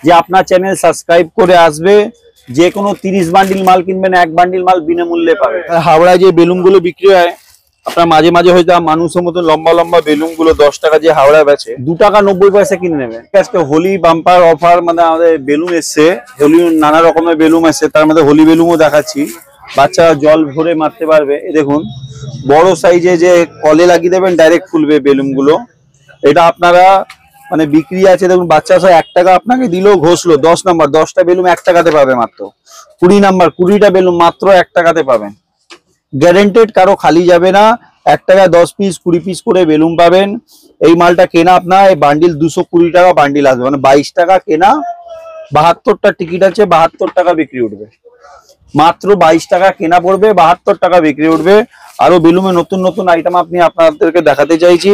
যে আপনার channel subscribe করে আসবে, যে কোনো 30 বান্ডিল মাল কিনবেন 1 বান্ডিল মাল বিনামূল্যে পাবে। হাওড়ায় যে বেলুনগুলো বিক্রি হয় আপনার মাঝে মাঝে হয়তো মানুষের মতো লম্বা লম্বা বেলুনগুলো 10 টাকা যে হাওড়ায় বেচে 2 টাকা 90 পয়সা কিনে নেবেন। আজকে হোলি বাম্পার অফার মানে আমাদের বেলুন এসছে, হোলি নানা রকমের বেলুন এসছে, তার মধ্যে হোলি বেলুনও দেখাচ্ছি। বাচ্চারা জল ভরে মারতে পারবে। এই দেখুন বড় সাইজে যে কলে লাগিয়ে দেবেন ডাইরেক্ট ফুলবে বেলুনগুলো। এটা আপনারা মানে বিক্রি আছে দেখুন, বাচ্চা সব 1 টাকা আপনাকে দিলেও ঘষলো। 10 নাম্বার 10টা বেলুন 1 টাকাতে পাবে মাত্র। 20 নাম্বার 20টা বেলুন মাত্র 1 টাকাতে পাবেন। গ্যারেন্টেড, কারো খালি যাবে না। 1 টাকায় 10 পিস 20 পিস করে বেলুন পাবেন। এই মালটা কেনা আপনার এই বান্ডিল 220 টাকা বান্ডিল আসবে, মানে 22 টাকা কেনা, 72টা টিকিট আছে, 72 টাকা বিক্রি উঠবে। মাত্র 22 টাকা কেনা পড়বে, 72 টাকা বিক্রি উঠবে। আরো বেলুনে নতুন নতুন আইটেম আপনি আপনাদেরকে দেখাতে চাইছি।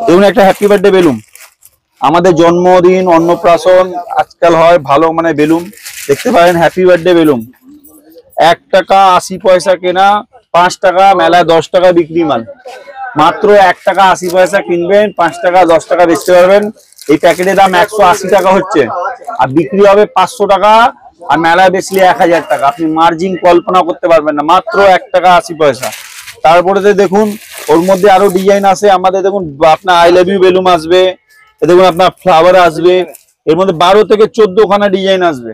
দেখুন একটা হ্যাপি বার্থডে বেলুন, আমাদের জন্মদিন অন্নপ্রাশন আজকাল হয় ভালো মানে বেলুন দেখতে পারেন। হ্যাপি বার্থডে বেলুন 1 টাকা 80 পয়সা কেনা, 5 টাকা মেলায় 10 টাকা বিক্রি মাল। মাত্র 1 টাকা 80 পয়সা কিনবেন, 5 টাকা 10 টাকা বেচতে পারবেন। এই প্যাকেটের দাম 180 টাকা হচ্ছে, আর বিক্রি হবে 500 টাকা, আর মেলায় বেচলে 1000 টাকা। আপনি মার্জিন কল্পনা করতে পারবেন না, মাত্র 1 টাকা 80 পয়সা। তারপরে দেখুন ওর মধ্যে আরো ডিজাইন আছে আমাদের। দেখুন আপনার আই লাভ ইউ বেলুন আসবে, দেখুন আপনার ফ্লাওয়ার আসবে, এর মধ্যে 12 থেকে 14 খানা ডিজাইন আসবে।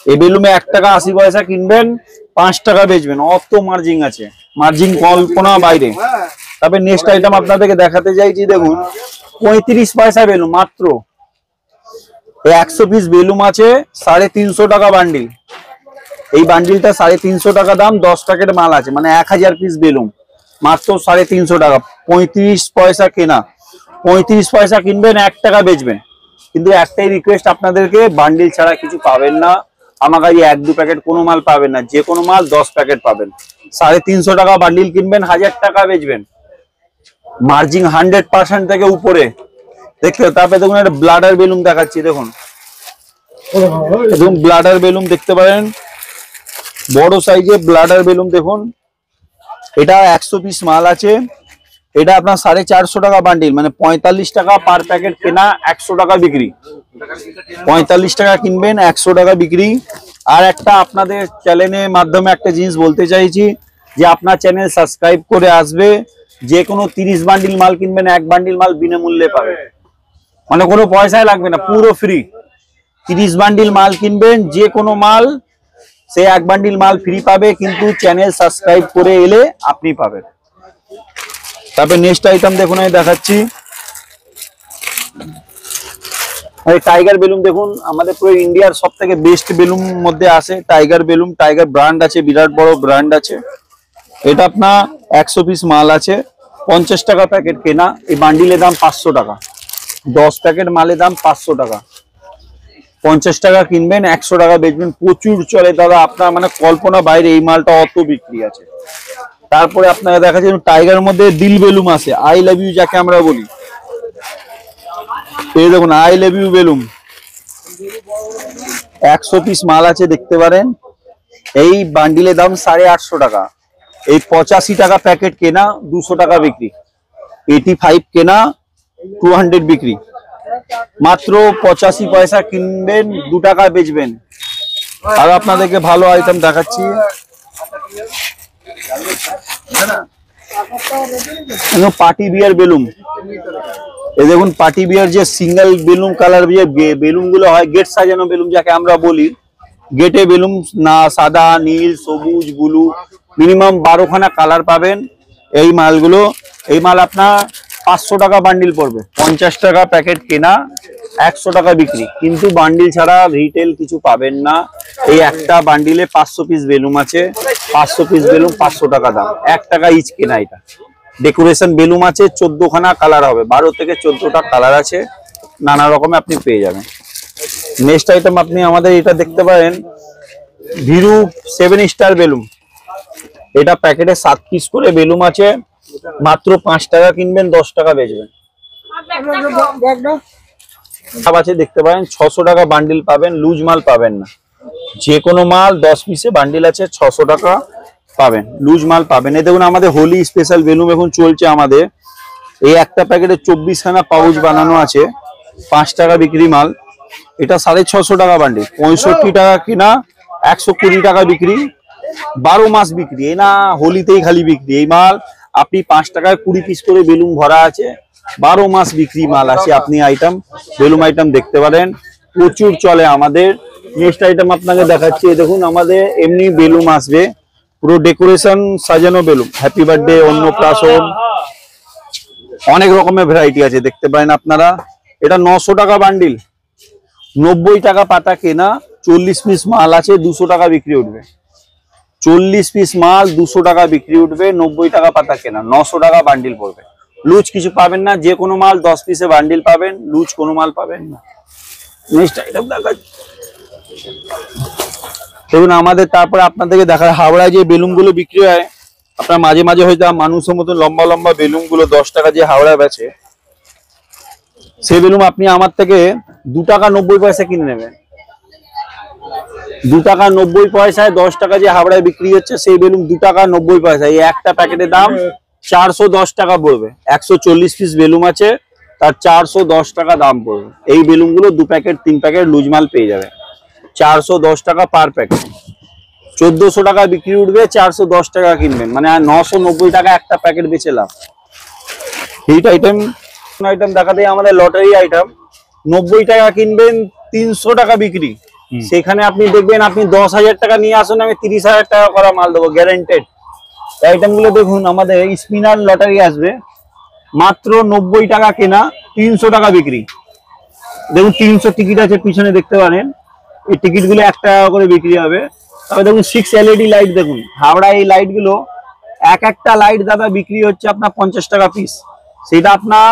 এই বেলুনে 1 টাকা 80 পয়সা কিনবেন, 5 টাকা বেচবেন, অত মার্জিন আছে, মার্জিন কল্পনা বাইরে। তারপরে নেক্সট আইটেম আপনাদেরকে দেখাতে চাইছি। দেখুন 35 পয়সা বেলুন মাত্র। 100 পিস বেলুন আছে 350 টাকা বান্ডিল। এই বান্ডিলটা 350 টাকা দাম, 10 প্যাকেট মাল আছে, মানে 1000 পিস বেলুন মাত্র 350 টাকা। 35 পয়সা কেনা, 35 পয়সা কিনবেন, 1 টাকা বেচবেন। কিন্তু একটাই রিকোয়েস্ট আপনাদেরকে, বান্ডিল ছাড়া কিছু পাবেন না আমার কাছে। 1-2 প্যাকেট কোনো মাল পাবেন না, যে কোনো মাল 10 প্যাকেট পাবেন। 350 টাকা বান্ডিল কিনবেন, 1000 টাকা বেচবেন, মার্জিন 100% থেকে উপরে দেখতে। তারপরে দেখুন একটা ব্লাডার বেলুন দেখাচ্ছি। দেখুন ব্লাডার বেলুন দেখতে পারেন, বড় সাইজে ব্লাডার বেলুন। দেখুন এটা 100 পিস মাল আছে, এটা আপনার 450 টাকা বান্ডিল, মানে 45 টাকা পার প্যাকেট কেনা, 100 টাকা বিক্রি। 45 টাকা কিনবেন, 100 টাকা বিক্রি। আর একটা আপনাদের চ্যানেলের মাধ্যমে একটা জিনিস বলতে চাইছি, যে আপনার চ্যানেল সাবস্ক্রাইব করে আসবে, যে কোনো 30 বান্ডিল মাল কিনবেন 1 বান্ডিল মাল বিনামূল্যে পাবে, মানে কোনো পয়সাই লাগবে না, পুরো ফ্রি। 30 বান্ডিল মাল কিনবেন, যে কোনো মাল সে 1 বান্ডিল মাল ফ্রি পাবে, কিন্তু চ্যানেল সাবস্ক্রাইব করে এলে আপনি পাবেন। তারপরে নেক্সট আইটেম দেখুন আমি দেখাচ্ছি, টাইগার বেলুন। দেখুন আমাদের পুরো ইন্ডিয়ার সব থেকে বেস্ট বেলুন মধ্যে আসে টাইগার বেলুন। টাইগার ব্র্যান্ড আছে, বিরাট বড় ব্র্যান্ড আছে। এটা আপনার 100 পিস মাল আছে, 50 টাকা প্যাকেট কেনা। এই বান্ডিলের দাম 500 টাকা, 10 প্যাকেট মালের দাম 500 টাকা। 50 টাকা কিনবেন, 100 টাকা বেচবেন, প্রচুর চলে দাদা, আপনার মানে কল্পনা বাইরে এই মালটা অত বিক্রি আছে। তারপরে আপনারা দেখা যায় টাইগার মধ্যে দিল বেলুন আছে, আই লাভ ইউ যাকে আমরা বলি। এই দেখুন I love you balloon 100 piece মাল আছে দেখতে পারেন। এই বান্ডিলের দাম 850 টাকা। এই 85 টাকা প্যাকেট কেনা, 200 টাকা বিক্রি। 85 কেনা, 200 বিক্রি। মাত্র 85 পয়সা কিনবেন, 2 টাকা বেচবেন। আর আপনাদেরকে ভালো আইটেম দেখাচ্ছি। পার্টি বিয়ার বেলুন, এই দেখুন পার্টি বিয়ার যে সিঙ্গেল বেলুন কালার বেলুন গুলো হয়, গেট সাজানো বেলুন যাকে আমরা বলি। গেটে বেলুন না সাদা, নীল, সবুজ, ব্লু, মিনিমাম 12 খানা কালার পাবেন। এই মালগুলো, এই মাল আপনার 500 টাকা বান্ডিল পড়বে, 50 টাকা প্যাকেট কেনা, 100 টাকা বিক্রি। কিন্তু বান্ডিল ছাড়া রিটেল কিছু পাবেন না। এই একটা বান্ডিলে 500 পিস বেলুন আছে, 500 পিস বেলুন 500 টাকা দাম, 1 টাকা ইচ কেনা। এটা ডেকোরেশন বেলুন আছে, 14 খানা কালার হবে, 12 থেকে 14টা কালার আছে, নানা রকমের আপনি পেয়ে যাবেন। নেক্সট আইটেম আপনি আমাদের এটা দেখতে পারেন, ভিরু 7 স্টার বেলুন। এটা প্যাকেটে 7 পিস করে বেলুন আছে, মাত্র 5 টাকা কিনবেন, 10 টাকা বেচবেন। আছে দেখতে পারেন, 600 টাকা বান্ডিল পাবেন, লুজ মাল পাবেন না। যে কোনো মাল 10 পিসে বান্ডিল আছে, 600 টাকা পাবেন, লুজ মাল পাবেন। এই দেখুন আমাদের হোলি স্পেশাল বেলুন এখন চলছে আমাদের। এই একটা প্যাকেটে 24 খানা পাউচ বানানো আছে, 5 টাকা বিক্রি মাল। এটা 650 টাকা বান্ডিল, 65 টাকা কিনা, 120 টাকা বিক্রি, 12 মাস বিক্রি। এই না হোলিতেই খালি বিক্রি এই মাল। আপনি 5 টাকায় 20 পিস করে বেলুন ভরা আছে, 12 মাস বিক্রি মাল আছে। আপনি আইটেম বেলুন আইটেম দেখতে পারেন, প্রচুর চলে আমাদের। নেক্সট আইটেম আপনাকে দেখাচ্ছি, দেখুন আমাদের এমনি বেলুন আসবে, পুরো ডেকোরেশন সাজানো বেলুন, হ্যাপি বার্থডে, অন্নপ্রাশন, অনেক রকমের ভ্যারাইটি আছে, দেখতে পারেন আপনারা। এটা 900 টাকা বান্ডিল, 90 টাকা পাতা কেনা, 40 পিস মাল আছে, 200 টাকা বিক্রি উঠবে। 40 পিস মাল 200 টাকা বিক্রি উঠবে, 90 টাকা পাতা কেনা, 900 টাকা বান্ডিল পড়বে। লুজ কিছু পাবেন না, যে কোনো মাল 10 পিসে বান্ডিল পাবেন, লুজ কোনো মাল পাবেন না। নেক্সট আইটেম দেখাচ্ছি, দেখুন আমাদের। তারপরে আপনাদেরকে দেখা, হাওড়ায় যে বেলুন গুলো বিক্রি হয়, আপনার মাঝে মাঝে হয়তো মানুষের মতো লম্বা লম্বা বেলুন গুলো 10 টাকা যে হাওড়ায় বেচে, সেই বেলুন আপনি আমার থেকে 2 টাকা 90 পয়সা কিনে নেবেন। 2 টাকা 90 পয়সায় 10 টাকা যে হাওড়ায় বিক্রি হচ্ছে, সেই বেলুন 2 টাকা 90 পয়সা। এই একটা প্যাকেটের দাম 410 টাকা পড়বে। 140 পিস বেলুন আছে, তার 410 টাকা দাম পড়বে। এই বেলুন গুলো 2 প্যাকেট 3 প্যাকেট লুজ মাল পেয়ে যাবে, 410 টাকা পার প্যাকেট। 1400 টাকা বিক্রি উঠবে, 410 টাকা কিনবেন, মানে 990 টাকা একটা প্যাকেট বেচে লাভ। হিট আইটেম দেখাতে আমাদের লটারি আইটেম, 90 টাকা কিনবেন, 300 টাকা বিক্রি। সেখানে আপনি দেখবেন, আপনি 10,000 টাকা নিয়ে আসুন, আমি 30,000 টাকা করা মাল দেবো, গ্যারান্টেড। আইটেম গুলো দেখুন, আমাদের স্পিনার লটারি আসবে, মাত্র 90 টাকা কেনা, 300 টাকা বিক্রি। দেখুন 300 টিকিট আছে পিছনে, দেখতে পারেন। এই টিকিট গুলো 1 টাকা করে বিক্রি হবে। তবে দেখুন 6 LED লাইট, দেখুন হাওড়া এই লাইট গুলো একটা লাইট দাদা বিক্রি হচ্ছে আপনার 50 টাকা পিস। সেটা আপনার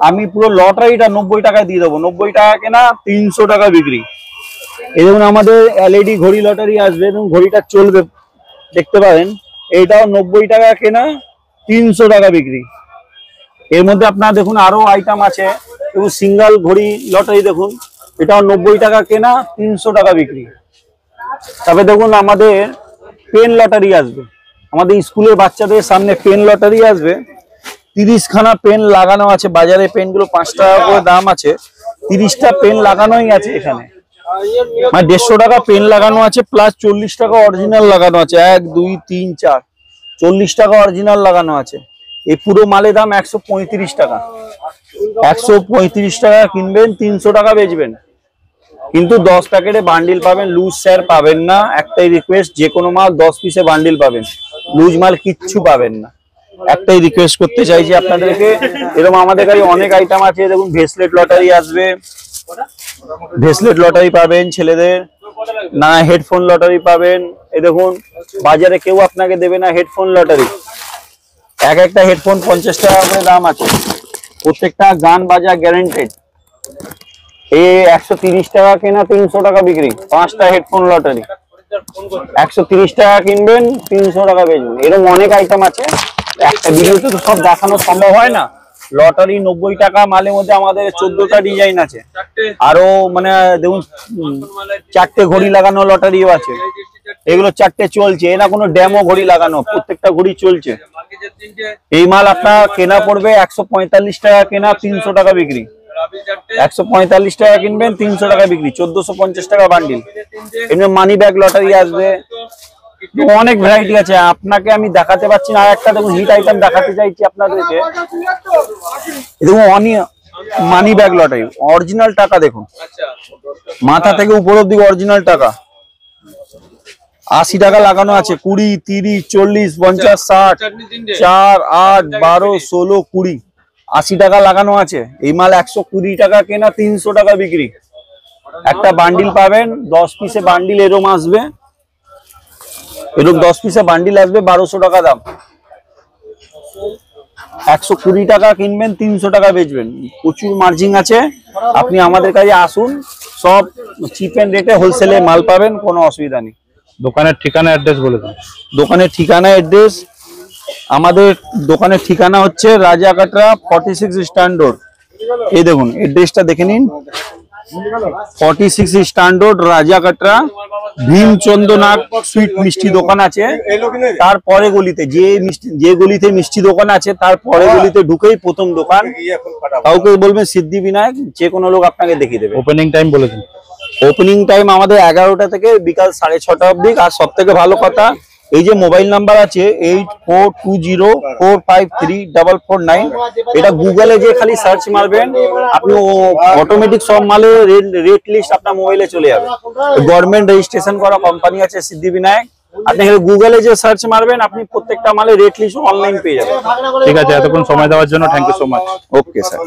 আমি পুরো লটারিটা 90 টাকায় দিয়ে দেবো, 90 টাকা কেনা, 300 টাকা বিক্রি। এই দেখুন আমাদের LED ঘড়ি লটারি আসবে, এবং ঘড়িটা চলবে, দেখতে পারেন। এইটাও 90 টাকা কেনা, 300 টাকা বিক্রি। এর মধ্যে আপনার দেখুন আরো আইটেম আছে, এবং সিঙ্গেল ঘড়ি লটারি দেখুন, এটাও 90 টাকা কেনা, 300 টাকা বিক্রি। তবে দেখুন আমাদের পেন লটারি আসবে, আমাদের স্কুলের বাচ্চাদের সামনে পেন লটারি আসবে। 30 খানা পেন লাগানো আছে, বাজারে পেন গুলো 5 টাকা করে দাম আছে, 30টা পেন লাগানোই আছে এখানে, মানে 150 টাকা পেন লাগানো আছে, প্লাস 40 টাকা অরিজিনাল লাগানো আছে। 1 2 3 4 40 টাকা অরিজিনাল লাগানো আছে। এই পুরো মালের দাম 135 টাকা। 135 টাকা কিনবেন, 300 টাকা বেচবেন। কিন্তু 10 প্যাকেটে বান্ডিল পাবেন, লুজ স্যার পাবেন না। একটাই রিকোয়েস্ট, যে কোনো মাল 10 পিসে বান্ডিল পাবেন, লুজ মাল কিচ্ছু পাবেন না। একটাই রিকোয়েস্ট করতে চাইছি আপনাদেরকে। এরকম আমাদের কাছে অনেক আইটেম আছে, দেখুন ভেসলেট লটারি আসবে, ভেসলেট লটারি পাবেন ছেলেদের, না হেডফোন লটারি পাবেন। এই দেখুন বাজারে কেউ আপনাকে দেবে না হেডফোন লটারি। একটা হেডফোন 50 টাকা করে দাম আছে, প্রত্যেকটা গান বাজা গ্যারান্টেড। এই 130 টাকা কেনা, 300 টাকা বিক্রি, 5টা হেডফোন লটারি। 130 টাকা কিনবেন, 300 টাকা বেচবেন। এরকম অনেক আইটেম আছে, একটা ভিডিওতে তো সব দেখানো সম্ভব হয় না। লটারি 90 টাকা মালের মধ্যে আমাদের 14টা ডিজাইন আছে। আরো মানে দেখুন 4টে ঘড়ি লাগানো লটারিও আছে, এগুলো 4টে চলছে। এনা কোনো ডেমো ঘড়ি লাগানো, প্রত্যেকটা ঘড়ি চলছে। এই মাল আপনার কেনা পড়বে 145 টাকা কেনা, 300 টাকা বিক্রি। 145 টাকা কিনবেন, 300 টাকা বিক্রি, 1450 টাকা বান্ডিল। এমনি মানি ব্যাগ লটারি আসবে, অনেক ভ্যারাইটি আছে, আপনাকে আমি দেখাতে পাচ্ছি না। আর একটা দেখুন হিট আইটেম দেখাতে চাইছি আপনাদেরকে, দেখুন মানি ব্যাগ লটারি, অরিজিনাল টাকা দেখুন, মাথা থেকে উপর অব্দি অরিজিনাল টাকা। 80 টাকা লাগানো আছে, 20 30 40 50 60 4 8 12 16 20 80 টাকা লাগানো আছে। এই মাল 120 টাকা কেনা, 300 টাকা বিক্রি। একটা বান্ডিল পাবেন, 10 পিসে বান্ডিল এরকম আসবে, এরকম 10 পিসে বান্ডিল আসবে, 1200 টাকা দাম। 120 টাকা কিনবেন, 300 টাকা বেচবেন, প্রচুর মার্জিন আছে। আপনি আমাদের কাছে আসুন, সব চিপ এন্ড রেটে হোলসেলে মাল পাবেন, কোনো অসুবিধা নেই। দোকানের ঠিকানা অ্যাড্রেস বলে দিন। দোকানের ঠিকানা অ্যাড্রেস, আমাদের দোকানের ঠিকানা হচ্ছে রাজাকাটরা 46 স্ট্যান্ড রোড। এই দেখুন অ্যাড্রেসটা দেখে নিন, 46 স্ট্যান্ড রোড রাজাকাটরা, ভীমচন্দ্রনাথ সুইট মিষ্টি দোকান আছে, তারপরে গলিতে যে গলিতে মিষ্টি দোকান আছে তার পরে গলিতে ঢুকেই প্রথম দোকান। কাউকে বলবেন সিদ্ধিবিনায়ক, যে কোনো লোক আপনাকে দেখিয়ে দেবে। ওপেনিং টাইম বলে দিন। ওপেনিং টাইম আমাদের 11টা থেকে বিকাল 6:30 অবধি। আর সব থেকে ভালো কথা, এই যে মোবাইল নাম্বার আছে 8420453449, এটা গুগলে যে খালি সার্চ মারবেন আপনি অটোমেটিক সব মালের রেট লিস্ট আপনার মোবাইলে চলে যাবে। গভর্নমেন্ট রেজিস্ট্রেশন করা কোম্পানি আছে সিদ্ধিবিনায়ক, আপনি গুগলে যে সার্চ মারবেন আপনি প্রত্যেকটা মালের রেট লিস্ট অনলাইন পেয়ে যাবেন। ঠিক আছে, এতক্ষণ সময় দেওয়ার জন্য thank you so much. Okay sir.